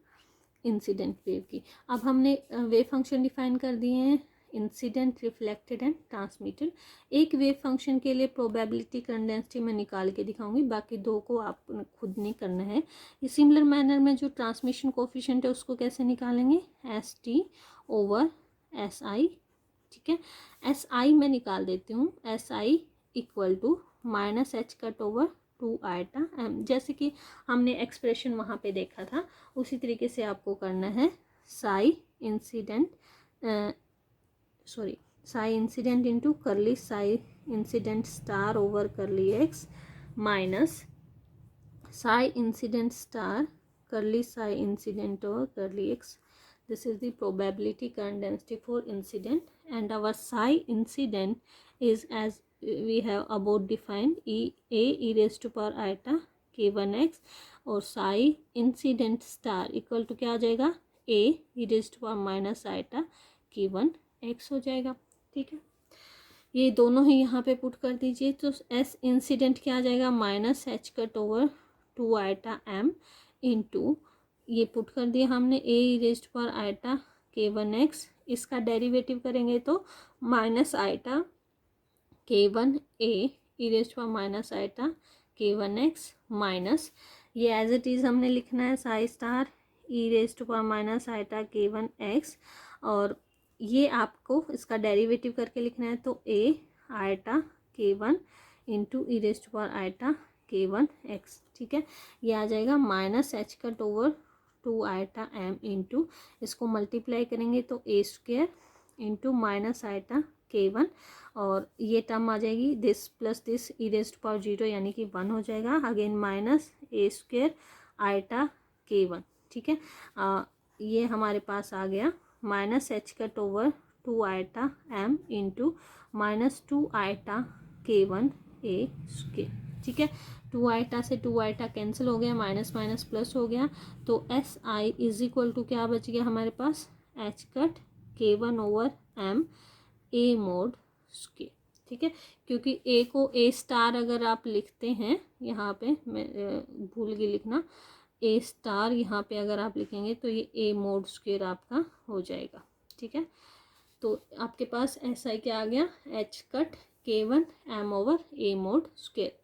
incident wave की। अब हमने वेव फंक्शन डिफाइन कर दिए हैं, इंसिडेंट, रिफ्लेक्टेड एंड ट्रांसमिटेड। एक वेव फंक्शन के लिए प्रोबेबिलिटी करंट डेंसिटी मैं निकाल के दिखाऊंगी, बाकी दो को आप खुद नहीं करना है। सिमिलर मैनर में जो ट्रांसमिशन कोफिशिएंट है उसको कैसे निकालेंगे, ST/SI, ठीक है। SI मैं निकाल देती हूँ, SI इक्वल टू -h/2 जैसे कि हमने एक्सप्रेशन वहाँ पे देखा था उसी तरीके से आपको करना है। Sai incident into curly psi incident star over curly X minus psi incident star curly psi incident over curly X. This is the probability current density for incident, and our psi incident is as we have above defined e⁻ K1x, और psi incident star equal to क्या आ जाएगा, a⁻ K1x हो जाएगा, ठीक है। ये दोनों ही यहाँ पे पुट कर दीजिए। तो s इंसिडेंट क्या आ जाएगा, -h/2 m इंटू ये पुट कर दिया हमने, a⁻ k1x, इसका डेरिवेटिव करेंगे तो minus iota k1a E raised power minus iota k1x minus, ये एज इट इज़ हमने लिखना है psi star E raised power minus iota k1x, और ये आपको इसका डेरिवेटिव करके लिखना है तो a iota k1 into e raised power iota k1x, ठीक है। ये आ जाएगा minus h cut over 2 iota m into, इसको मल्टीप्लाई करेंगे तो a square into minus iota k1, और ये टर्म आ जाएगी this plus this e raised power 0 यानी कि 1 हो जाएगा, again minus a square iota k1, ठीक है। ये हमारे पास आ गया minus h cut over 2 iota m into minus 2 iota k1 a square, ठीक है। 2 आइटा से 2 आइटा कैंसिल हो गया, माइनस माइनस प्लस हो गया, तो S I is equal to क्या बच गया हमारे पास, H cut k1 over m A mod square, ठीक है। क्योंकि ए को ए स्टार अगर आप लिखते हैं, यहाँ पे मैं भूल गई लिखना, ए स्टार यहाँ पे अगर आप लिखेंगे तो ये ए मोड स्क्वेयर आपका हो जाएगा, ठीक है। तो आपके पास एस आई क्या आ गया, H cut k1 m over A mod square.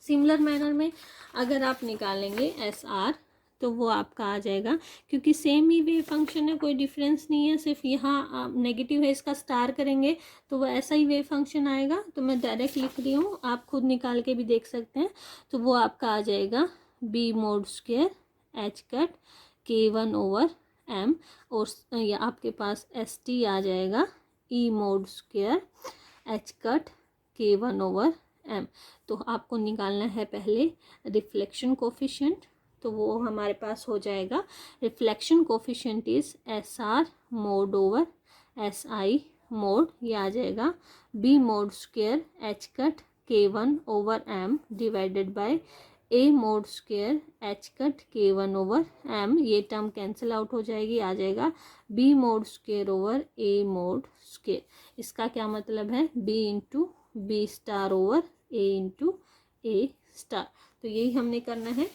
Similar manner में अगर आप निकालेंगे एस आर तो वो आपका आ जाएगा, क्योंकि सेम ही वेव फंक्शन है, कोई डिफरेंस नहीं है, सिर्फ यहाँ नेगेटिव है इसका स्टार करेंगे तो वो ऐसा ही वेव फंक्शन आएगा। तो मैं डायरेक्ट लिख रही हूँ, आप खुद निकाल के भी देख सकते हैं। तो वो आपका आ जाएगा B mod square H cut k1 over m, और या आपके पास एस टी आ जाएगा e mod square H cut k1 over m। तो आपको निकालना है पहले रिफ्लेक्शन कोफिशिएंट, तो वो हमारे पास हो जाएगा reflection coefficient is S R mod over S I mod, ये आ जाएगा B mod square H cut k1 over m divided by A mod square H cut k1 over m, ये टर्म कैंसिल आउट हो जाएगी, आ जाएगा B mod square over A mod square. इसका क्या मतलब है, B into B star over A into A star. तो यही हमने करना है।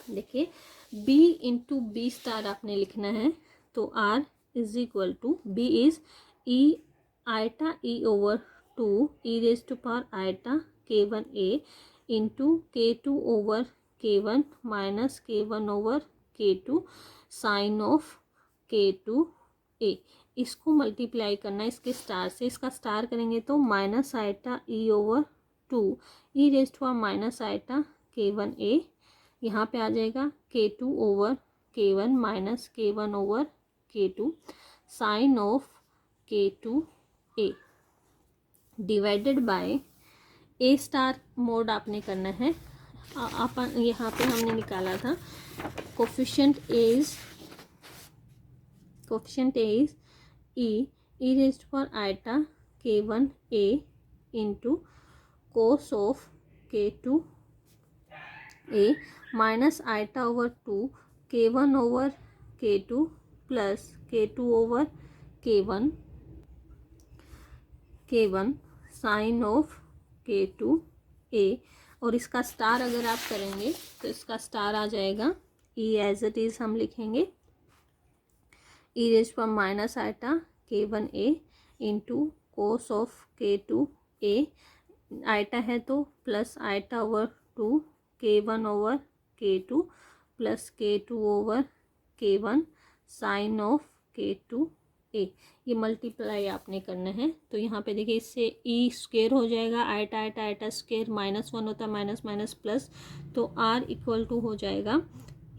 देखिए b इंटू बी स्टार आपने लिखना है, तो r is equal to b is e iota e over 2 e raise to power iota k1a into k2 over k1 minus k1 over k2 sine of k2a। इसको multiply करना है इसके star से, इसका स्टार करेंगे तो minus iota e over 2 e raise to power minus iota k1a, यहाँ पे आ जाएगा k2 over k1 minus k1 over k2 sine of k2a divided by a star mod आपने करना है। अपन यहाँ पे हमने निकाला था coefficient is E raised power iota k1a into cos of k2 a minus iota over 2 k1 over k2 plus k2 over k1 sine of k2a, और इसका स्टार अगर आप करेंगे तो इसका स्टार आ जाएगा ई एज इट इज हम लिखेंगे E raise power minus iota k1a into cos of k2a, iota है तो plus iota over 2 k1 over k2 plus k2 over k1 sine of k2a, ये मल्टीप्लाई आपने करना है। तो यहाँ पे देखिए इससे ई स्क्वेयर हो जाएगा, iota iota iota square minus 1 होता है, माइनस माइनस प्लस, तो r इक्वल टू हो जाएगा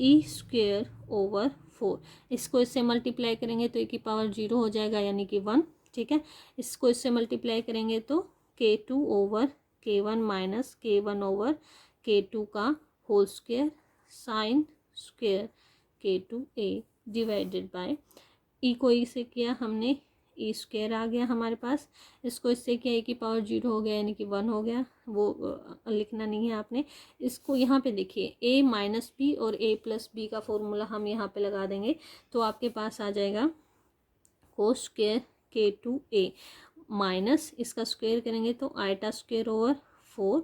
ई स्क्वेयर ओवर 4। इसको इससे मल्टीप्लाई करेंगे तो e की पावर 0 हो जाएगा यानी कि 1, ठीक है। इसको इससे मल्टीप्लाई करेंगे तो k2 over k1 minus k1 over k2 का whole square sine square k2a divided by E को ई से किया हमने, ई स्क्वेयर आ गया हमारे पास, इसको इससे किया ए की पावर 0 हो गया यानी कि 1 हो गया, वो लिखना नहीं है आपने। इसको यहाँ पे देखिए a माइनस बी और a प्लस बी का फॉर्मूला हम यहाँ पे लगा देंगे, तो आपके पास आ जाएगा कोस स्क्वेयर k2a माइनस इसका स्क्वेयर करेंगे तो iota square over 4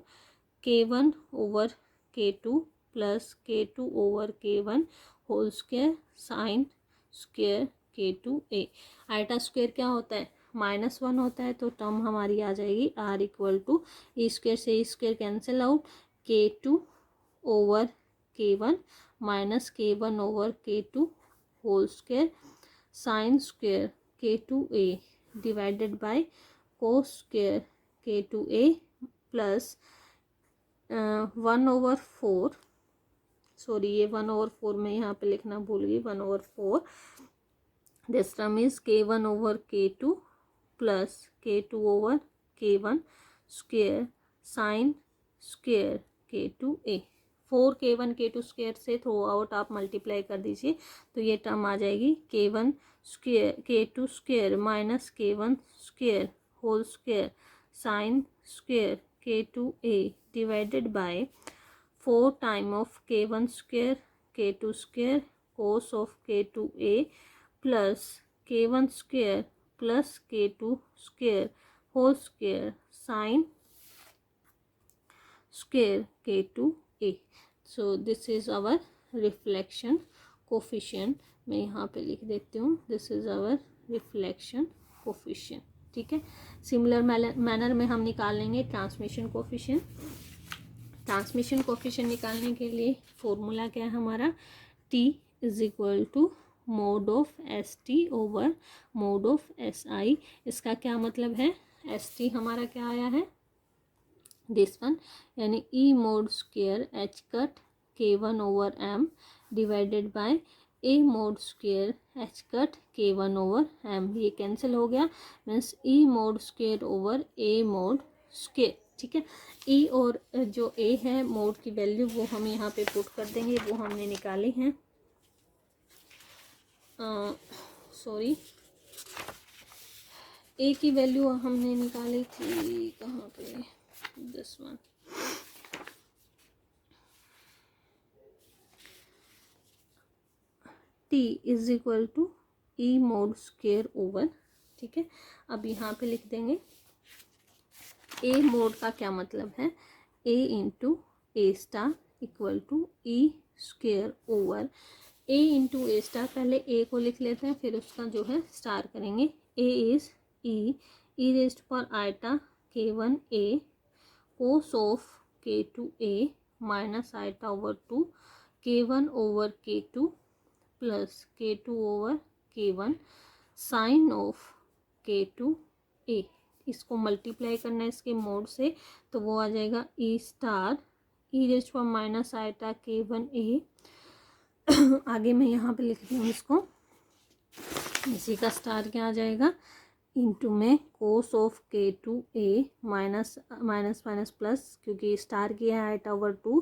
k1 over k2 plus k2 over k1 whole square sine square K2A। Iota square क्या होता है, -1 होता है, तो टर्म हमारी आ जाएगी R equal to E square से E square cancel out, K2 over K1 minus K1 over K2 whole square sine square K2A divided by cos square K2A plus 1/4, sorry ये 1/4 में यहाँ पे लिखना भूल गई, 1/4, this term is K1 over K2 plus K2 over K1 square sine square K2A। 4K1 K2 square से through out आप multiply कर दीजिए तो ये टर्म आ जाएगी K1 square K2 square minus K1 square whole square sine square K2A divided by 4 time of K1 square K2 square cos of K2A plus K1 square plus K2 square whole square sine square K2A। So this is our reflection coefficient, मैं यहाँ पे लिख देती हूँ, this is our reflection coefficient. ठीक है, similar manner में हम निकाल लेंगे ट्रांसमिशन कोफिशिएंट। ट्रांसमिशन कोफिशिएंट निकालने के लिए फॉर्मूला क्या है हमारा, T is equal to mod of s t over mod of s i. इसका क्या मतलब है, एस टी हमारा क्या आया है, दिस वन, यानी E mod square H cut K1 over M divided by A mod square H cut K1 over M, ये कैंसिल हो गया, means E mod square over A mod square. ठीक है, ई और जो ए है मोड की वैल्यू वो हम यहाँ पे पुट कर देंगे, वो हमने निकाली है, सॉरी ए की वैल्यू हमने निकाली थी कहाँ पे, this one, T is equal to e mod square over. ठीक है, अब यहाँ पे लिख देंगे ए मोड का क्या मतलब है, A into A star equal to E square over A into A star, पहले ए को लिख लेते हैं फिर उसका जो है स्टार करेंगे, A is E raised power iota K1A cos of K2A minus iota over 2 K1 over K2 plus K2 over K1 sine of K2A। इसको मल्टीप्लाई करना है इसके मोड से तो वो आ जाएगा E star E raised power minus iota K1A, आगे मैं यहाँ पे लिख रही हूँ इसको, इसी का स्टार क्या आ जाएगा, इंटू में cos of K2A minus minus minus plus, क्योंकि स्टार किया है iota over 2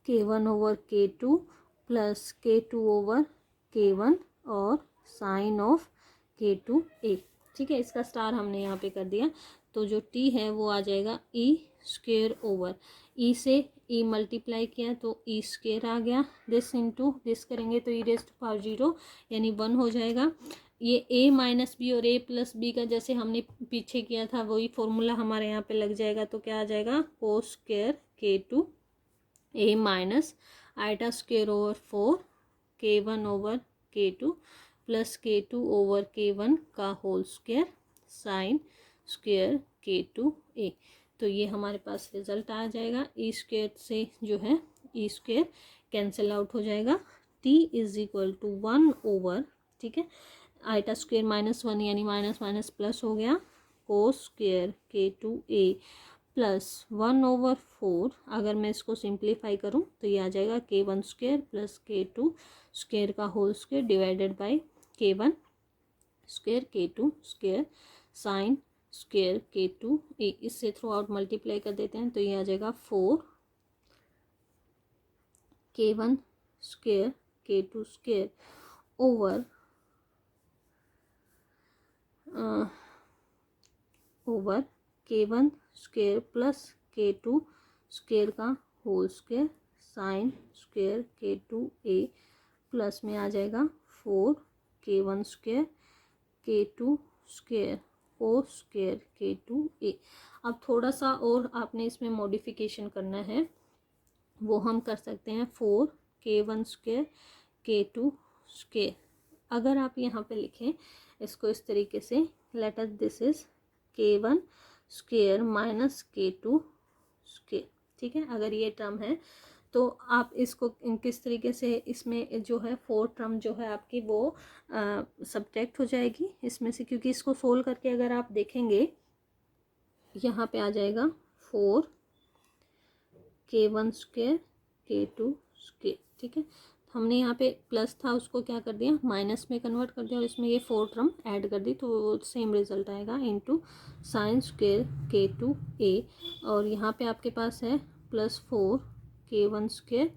K1 over K2 plus K2 over K1 और साइन ऑफ K2A। ठीक है, इसका स्टार हमने यहाँ पे कर दिया, तो जो T है वो आ जाएगा ई स्क्वायर ओवर, ई से ई मल्टीप्लाई किया तो ई स्क्वायर आ गया, दिस इंटू दिस करेंगे तो ई रेज्ड पावर 0 यानी 1 हो जाएगा। ये a माइनस बी और a प्लस बी का जैसे हमने पीछे किया था वही फॉर्मूला हमारे यहाँ पे लग जाएगा, तो क्या आ जाएगा, cos square K2A minus iota square over 4 K1 over K2 plus K2 over K1 का whole square sine square K2A। तो ये हमारे पास रिजल्ट आ जाएगा, ई स्क्वायर से जो है ई स्क्वायर कैंसिल आउट हो जाएगा, T is equal to 1 over, ठीक है, आइटा स्क्वायर -1 यानी माइनस माइनस प्लस हो गया, कोस स्क्वायर K2A प्लस 1/4, अगर मैं इसको सिंप्लीफाई करूं तो ये आ जाएगा K1 square plus K2 square का whole square divided by K1 square K2 square sine square K2A। इससे थ्रू आउट मल्टीप्लाई कर देते हैं तो ये आ जाएगा 4 K1 square K2 square over over K1 square plus K2 square का whole square sine square K2A plus में आ जाएगा 4 K1 स्क्वायर K2 स्क्वायर कोस स्क्वायर K2A। अब थोड़ा सा और आपने इसमें मॉडिफिकेशन करना है, वो हम कर सकते हैं, 4 K1 स्क्वायर K2 स्क्वायर अगर आप यहाँ पे लिखें इसको इस तरीके से, late us this is k1 square minus k2 square, ठीक है। अगर ये टर्म है तो आप इसको किस तरीके से, इसमें जो है 4 टर्म जो है आपकी वो सब्ट्रैक्ट हो जाएगी इसमें से, क्योंकि इसको सोल्व करके अगर आप देखेंगे यहाँ पे आ जाएगा 4 k1 स्क्वायर k2 स्क्वायर, ठीक है। हमने यहाँ पे प्लस था उसको क्या कर दिया, माइनस में कन्वर्ट कर दिया और इसमें ये 4 टर्म ऐड कर दी, तो सेम रिजल्ट आएगा इनटू साइन स्क्वायर k2a, और यहाँ पे आपके पास है plus 4 k1 square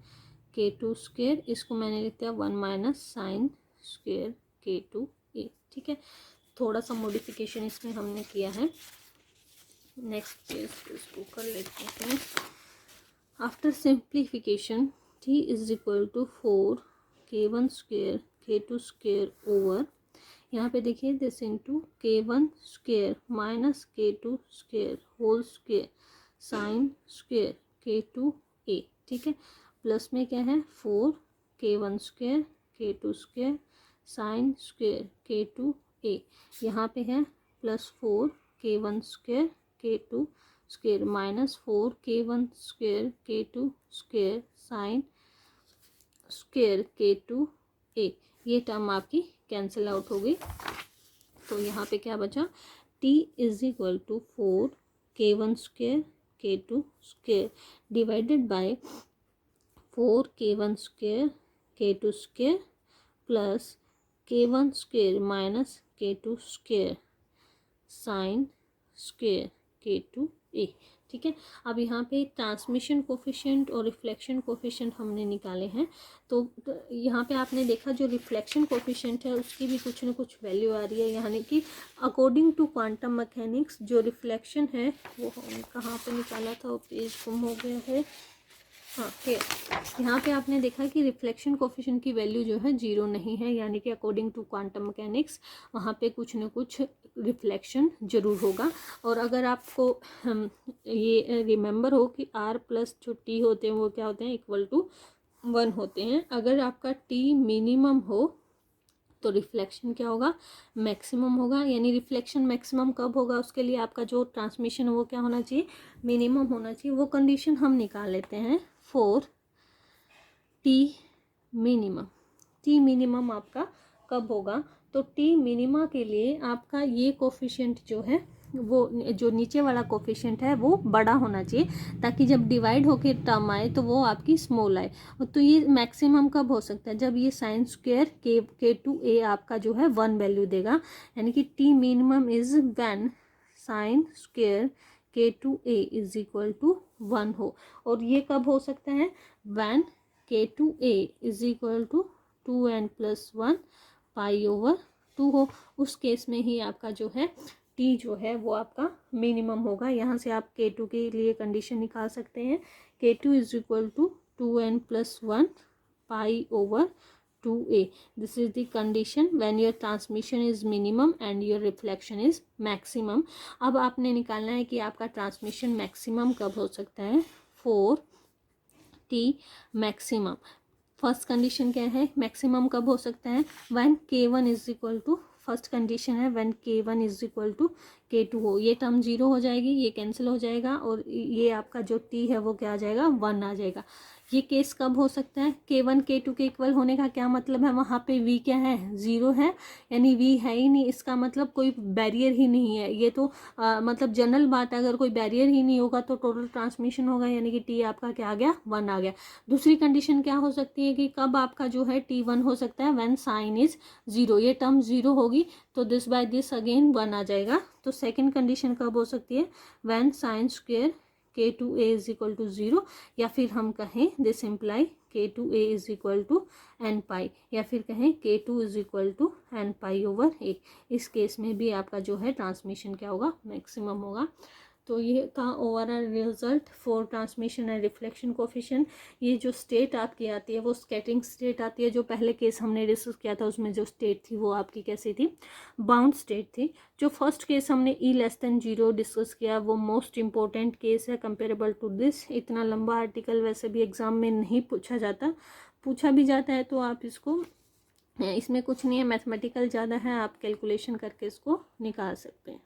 k2 square, इसको मैंने लिख दिया 1 माइनस साइन स्क्वायर k2a, ठीक है। थोड़ा सा मॉडिफिकेशन इसमें हमने किया है। नेक्स्ट पेज इसको कर लेते हैं। After simplification t is equal to 4 k1 square k2 square over, यहाँ पे देखिए this into k1 square minus k2 square whole square sine square k2a, ठीक है। प्लस में क्या है 4 k1 square k2 square sine square k2a, यहाँ पे है plus 4 k1 square k2 square minus 4 k1 square k2 square sine square k2a, ये term आपकी कैंसिल आउट हो गई। तो यहाँ पे क्या बचा, t is equal to 4 k1 square k2 square divided by 4 k1 square k2 square plus k1 square minus k2 square sine square k2a, ठीक है। अब यहाँ पे ट्रांसमिशन कोफिशिएंट और रिफ्लेक्शन कोफिशिएंट हमने निकाले हैं, तो यहाँ पे आपने देखा जो रिफ्लेक्शन कोफिशिएंट है उसकी भी कुछ ना कुछ वैल्यू आ रही है, यानी कि अकॉर्डिंग टू क्वांटम मैकेनिक्स जो रिफ्लेक्शन है वो हमने कहाँ पे निकाला था, वो पेज गुम हो गया है, हाँ फिर यहाँ पे आपने देखा कि रिफ्लेक्शन कोफिशिएंट की वैल्यू जो है 0 नहीं है, यानी कि अकॉर्डिंग टू क्वांटम मैकेनिक्स वहाँ पे कुछ न कुछ रिफ्लेक्शन जरूर होगा। और अगर आपको ये रिमेंबर हो कि r प्लस जो t होते हैं वो क्या होते हैं, इक्वल टू 1 होते हैं। अगर आपका t मिनिमम हो तो रिफ्लेक्शन क्या होगा, मैक्सिमम होगा, यानी रिफ्लेक्शन मैक्सिमम कब होगा, उसके लिए आपका जो ट्रांसमिशन है वो क्या होना चाहिए, मिनिमम होना चाहिए। वो कंडीशन हम निकाल लेते हैं for T minimum. T minimum आपका कब होगा, तो टी मिनिमा के लिए आपका ये कोफिशिएंट जो है वो जो नीचे वाला कोफिशिएंट है वो बड़ा होना चाहिए, ताकि जब डिवाइड होके टर्म आए तो वो आपकी स्मॉल आए। तो ये मैक्सिमम कब हो सकता है, जब ये साइन स्क्वायर k2a आपका जो है 1 वैल्यू देगा, यानी कि t minimum is when sine square k2a is equal to 1 हो। और ये कब हो सकता है, when k2a is equal to 2n plus 1 pi over 2 हो। उस केस में ही आपका जो है t जो है वो आपका मिनिमम होगा। यहाँ से आप k2 के लिए कंडीशन निकाल सकते हैं, k2 is equal to 2n plus 1 pi over 2a। This is the condition when your transmission is minimum and your reflection is maximum. अब आपने निकालना है कि आपका ट्रांसमिशन मैक्सिमम कब हो सकता है, for t maximum. First condition क्या है, मैक्सिमम कब हो सकता है, when k1 is equal to, first condition है when k1 is equal to k2 हो। ये टर्म 0 हो जाएगी, ये कैंसिल हो जाएगा और ये आपका जो t है वो क्या आ जाएगा, 1 आ जाएगा। ये केस कब हो सकता है, k1 k2 के इक्वल होने का क्या मतलब है, वहाँ पे v क्या है, 0 है, यानी v है ही नहीं, इसका मतलब कोई बैरियर ही नहीं है। ये तो मतलब जनरल बात है, अगर कोई बैरियर ही नहीं होगा तो टोटल ट्रांसमिशन होगा, यानी कि t आपका क्या आ गया, 1 आ गया। दूसरी कंडीशन क्या हो सकती है कि कब आपका जो है t 1 हो सकता है, व्हेन साइन इज 0, ये टर्म 0 होगी तो दिस बाय दिस अगेन 1 आ जाएगा। तो सेकंड कंडीशन कब हो सकती है, when sine square k2a is equal to 0, या फिर हम कहें this imply k2a is equal to n pi, या फिर कहें k2 is equal to n pi over a। इस केस में भी आपका जो है ट्रांसमिशन क्या होगा, मैक्सिमम होगा। तो ये था overall result for transmission and reflection coefficient. ये जो स्टेट आपकी आती है वो स्कैटरिंग स्टेट आती है, जो पहले केस हमने डिस्कस किया था उसमें जो स्टेट थी वो आपकी कैसी थी, बाउंड स्टेट थी। जो फर्स्ट केस हमने E<0 डिस्कस किया वो मोस्ट इंपॉर्टेंट केस है कंपेरेबल टू दिस। इतना लंबा आर्टिकल वैसे भी एग्जाम में नहीं पूछा जाता, पूछा भी जाता है तो आप इसको इसमें कुछ नहीं है, मैथमेटिकल ज़्यादा है, आप कैलकुलेशन करके इसको निकाल सकते हैं।